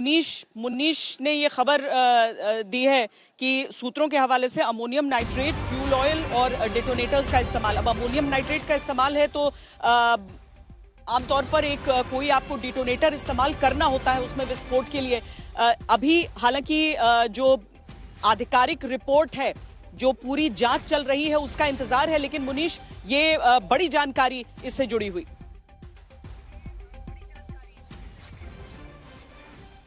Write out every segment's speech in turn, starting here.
मुनीश ने ये खबर दी है कि सूत्रों के हवाले से अमोनियम नाइट्रेट, फ्यूल ऑयल और डेटोनेटर्स का इस्तेमाल। अब अमोनियम नाइट्रेट का इस्तेमाल है तो आमतौर पर कोई आपको डिटोनेटर इस्तेमाल करना होता है उसमें विस्फोट के लिए। अभी हालांकि जो आधिकारिक रिपोर्ट है, जो पूरी जांच चल रही है, उसका इंतजार है। लेकिन मुनीश, ये बड़ी जानकारी इससे जुड़ी हुई।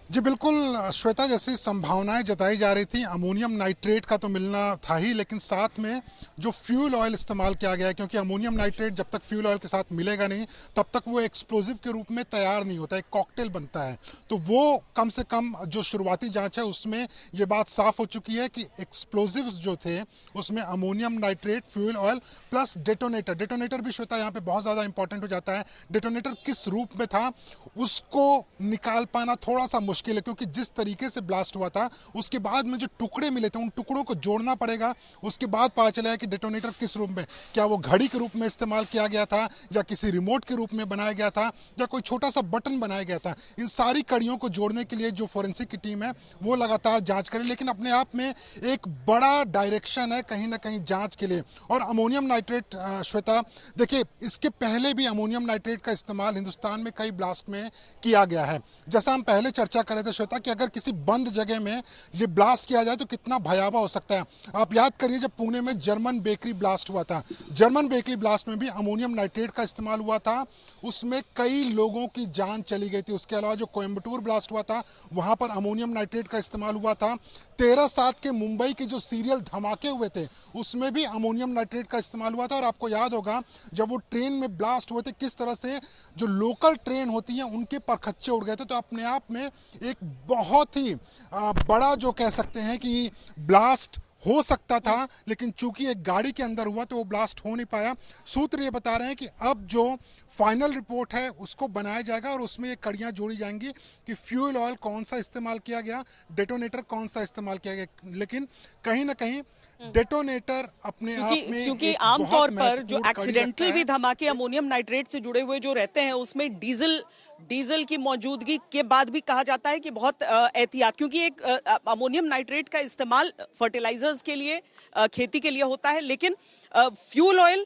जी बिल्कुल श्वेता, जैसी संभावनाएं जताई जा रही थी अमोनियम नाइट्रेट का तो मिलना था ही, लेकिन साथ में जो फ्यूल ऑयल इस्तेमाल किया गया है, क्योंकि अमोनियम नाइट्रेट जब तक फ्यूल ऑयल के साथ मिलेगा नहीं तब तक वो एक्सप्लोजिव के रूप में तैयार नहीं होता, एक कॉकटेल बनता है। तो वो कम से कम जो शुरुआती जांच है उसमें ये बात साफ हो चुकी है कि एक्सप्लोजिव जो थे उसमें ammonium nitrate, fuel oil plus detonator भी श्वेता यहाँ पे बहुत ज़्यादा इंपॉर्टेंट हो जाता है। डेटोनेटर किस रूप में था उसको निकाल पाना थोड़ा सा मुश्किल है, क्योंकि जिस तरीके से ब्लास्ट हुआ था उसके बाद में जो टुकड़े मिले थे उन टुकड़ों को जोड़ना पड़ेगा। उसके बाद पता चला है कि डेटोनेटर किस रूप में, क्या वो घड़ी के रूप में इस्तेमाल किया गया था या किसी रिमोट के रूप में बनाया गया था या कोई छोटा सा बटन बनाया गया था। इन सारी कड़ियों को जोड़ने के लिए जो फोरेंसिक की टीम है वो लगातार जांच करे, लेकिन अपने आप में एक बड़ा डायरेक्शन है कहीं ना कहीं जांच के लिए। और अमोनियम नाइट्रेट श्वेता देखिए, इसके पहले भी अमोनियम नाइट्रेट का इस्तेमाल हिंदुस्तान में कई ब्लास्ट में किया गया है। जैसा हम पहले चर्चा कर रहे थे श्वेता कि अगर किसी बंद जगह में ये ब्लास्ट किया जाए तो कितना भयावह हो सकता है। आप याद करिए जब पुणे में जर्मन बेकरी ब्लास्ट हुआ था, जर्मन बेकरी ब्लास्ट में भी अमोनियम नाइट्रेट का इस्तेमाल हुआ था, उसमें कई लोगों की जान चली गई थी। उसके अलावा जो कोयम्बटूर ब्लास्ट हुआ था वहां पर अमोनियम नाइट्रेट का इस्तेमाल हुआ था। 13/7 के मुंबई के जो सीरियल धमाके हुए थे उसमें भी अमोनियम नाइट्रेट का इस्तेमाल हुआ था। और आपको याद होगा जब वो ट्रेन में ब्लास्ट हुए थे किस तरह से जो लोकल ट्रेन होती है उनके परखच्चे उड़ गए थे। तो अपने आप में एक बहुत ही बड़ा जो कह सकते हैं कि ब्लास्ट हो सकता था, लेकिन चूंकि एक गाड़ी के अंदर हुआ तो वो ब्लास्ट हो नहीं पाया। सूत्र ये बता रहे हैं कि अब जो फाइनल रिपोर्ट है उसको बनाया जाएगा और उसमें ये कड़ियां जोड़ी जाएंगी कि फ्यूल ऑयल कौन सा इस्तेमाल किया गया, डेटोनेटर कौन सा इस्तेमाल किया गया। लेकिन कहीं ना कहीं डेटोनेटर अपने आप में क्योंकि आमतौर पर जो एक्सीडेंटल भी धमाके अमोनियम नाइट्रेट से जुड़े हुए जो रहते हैं उसमें डीजल की मौजूदगी के बाद भी कहा जाता है कि बहुत एहतियात, क्योंकि एक अमोनियम नाइट्रेट का इस्तेमाल फर्टिलाइजर्स के लिए, खेती के लिए होता है, लेकिन फ्यूल ऑयल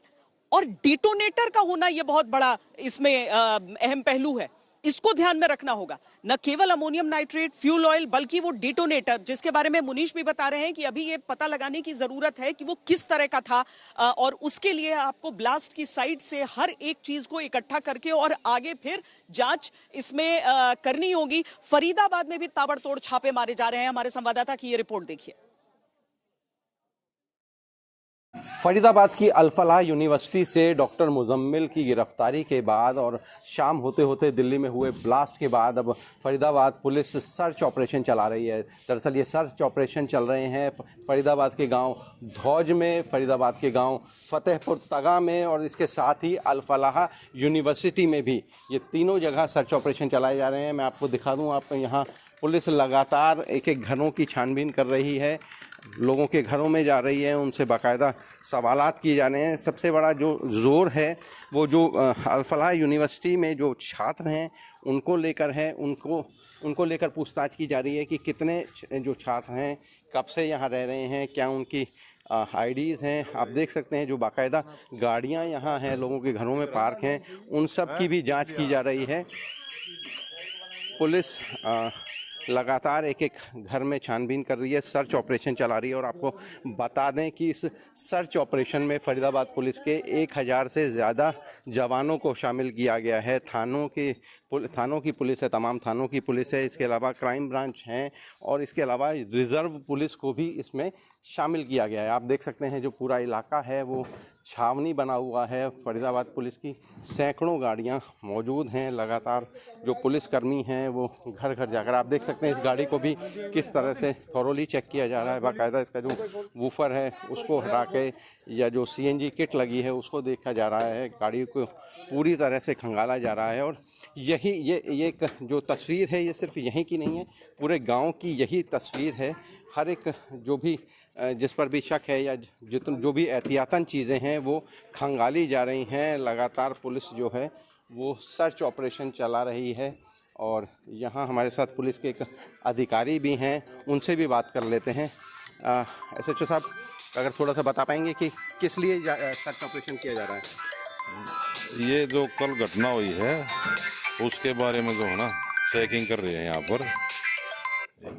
और डिटोनेटर का होना यह बहुत बड़ा इसमें अहम पहलू है। इसको ध्यान में रखना होगा, न केवल अमोनियम नाइट्रेट, फ्यूल ऑयल, बल्कि वो डिटोनेटर जिसके बारे में मुनीश भी बता रहे हैं कि अभी ये पता लगाने की जरूरत है कि वो किस तरह का था। और उसके लिए आपको ब्लास्ट की साइट से हर एक चीज को इकट्ठा करके और आगे फिर जांच इसमें करनी होगी। फरीदाबाद में भी ताबड़तोड़ छापे मारे जा रहे हैं। हमारे संवाददाता की ये रिपोर्ट देखिए। फरीदाबाद की अल-फलाह यूनिवर्सिटी से डॉक्टर मुजम्मिल की गिरफ्तारी के बाद और शाम होते होते दिल्ली में हुए ब्लास्ट के बाद अब फरीदाबाद पुलिस सर्च ऑपरेशन चला रही है। दरअसल ये सर्च ऑपरेशन चल रहे हैं फरीदाबाद के गांव धौज में, फरीदाबाद के गांव फतेहपुर तगा में और इसके साथ ही अल-फलाह यूनिवर्सिटी में भी। ये तीनों जगह सर्च ऑपरेशन चलाए जा रहे हैं। मैं आपको दिखा दूँ, आप यहाँ पुलिस लगातार एक एक घरों की छानबीन कर रही है, लोगों के घरों में जा रही है, उनसे बाकायदा सवालात किए जा रहे हैं। सबसे बड़ा जो ज़ोर है वो जो अल-फलाह यूनिवर्सिटी में जो छात्र हैं उनको लेकर है, उनको लेकर पूछताछ की जा रही है कि कितने जो छात्र हैं कब से यहाँ रह रहे हैं, क्या उनकी आईडीज़ हैं। आप देख सकते हैं जो बाकायदा गाड़ियाँ यहाँ हैं लोगों के घरों में पार्क हैं, उन सब की भी जाँच की जा रही है। पुलिस लगातार एक एक घर में छानबीन कर रही है, सर्च ऑपरेशन चला रही है। और आपको बता दें कि इस सर्च ऑपरेशन में फरीदाबाद पुलिस के 1000 से ज़्यादा जवानों को शामिल किया गया है। थानों की पुलिस है, तमाम थानों की पुलिस है, इसके अलावा क्राइम ब्रांच हैं और इसके अलावा रिज़र्व पुलिस को भी इसमें शामिल किया गया है। आप देख सकते हैं जो पूरा इलाका है वो छावनी बना हुआ है। फरीदाबाद पुलिस की सैकड़ों गाड़ियां मौजूद हैं, लगातार जो पुलिसकर्मी हैं वो घर घर जाकर, आप देख सकते हैं इस गाड़ी को भी किस तरह से थॉरोली चेक किया जा रहा है। बाकायदा इसका जो वूफर है उसको हटा के या जो सीएनजी किट लगी है उसको देखा जा रहा है, गाड़ी को पूरी तरह से खंगाला जा रहा है। और ये एक जो तस्वीर है ये सिर्फ यहीं की नहीं है, पूरे गाँव की यही तस्वीर है। हर एक जो भी जिस पर भी शक है या जो भी एहतियातन चीज़ें हैं वो खंगाली जा रही हैं। लगातार पुलिस जो है वो सर्च ऑपरेशन चला रही है और यहाँ हमारे साथ पुलिस के एक अधिकारी भी हैं, उनसे भी बात कर लेते हैं। एसएचओ साहब, अगर थोड़ा सा बता पाएंगे कि किस लिए सर्च ऑपरेशन किया जा रहा है? ये जो कल घटना हुई है उसके बारे में जो है ना चेकिंग कर रहे हैं यहाँ पर।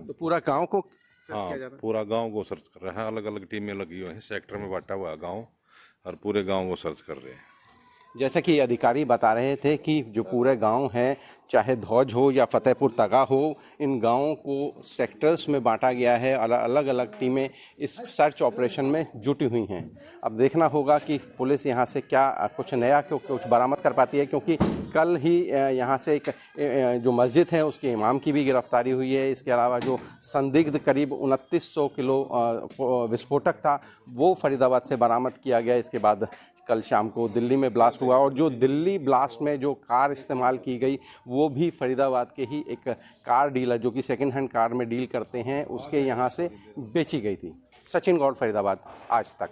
तो पूरा गांव को सर्च हाँ, किया जा रहा है? पूरा गांव को सर्च कर रहे हैं, अलग अलग टीमें लगी हुई हैं, सेक्टर में बांटा हुआ है गांव, और पूरे गांव को सर्च कर रहे हैं। जैसा कि अधिकारी बता रहे थे कि जो पूरे गांव हैं, चाहे धौज हो या फतेहपुर तगा हो, इन गांवों को सेक्टर्स में बांटा गया है। अलग अलग टीमें इस सर्च ऑपरेशन में जुटी हुई हैं। अब देखना होगा कि पुलिस यहां से क्या कुछ नया कुछ बरामद कर पाती है, क्योंकि कल ही यहां से एक जो मस्जिद है उसके इमाम की भी गिरफ्तारी हुई है। इसके अलावा जो संदिग्ध करीब 2900 किलो विस्फोटक था वो फरीदाबाद से बरामद किया गया। इसके बाद कल शाम को दिल्ली में ब्लास्ट हुआ, और जो दिल्ली ब्लास्ट में जो कार इस्तेमाल की गई वो भी फरीदाबाद के ही एक कार डीलर जो कि सेकंड हैंड कार में डील करते हैं उसके यहाँ से बेची गई थी। सचिन गौड़, फरीदाबाद, आज तक।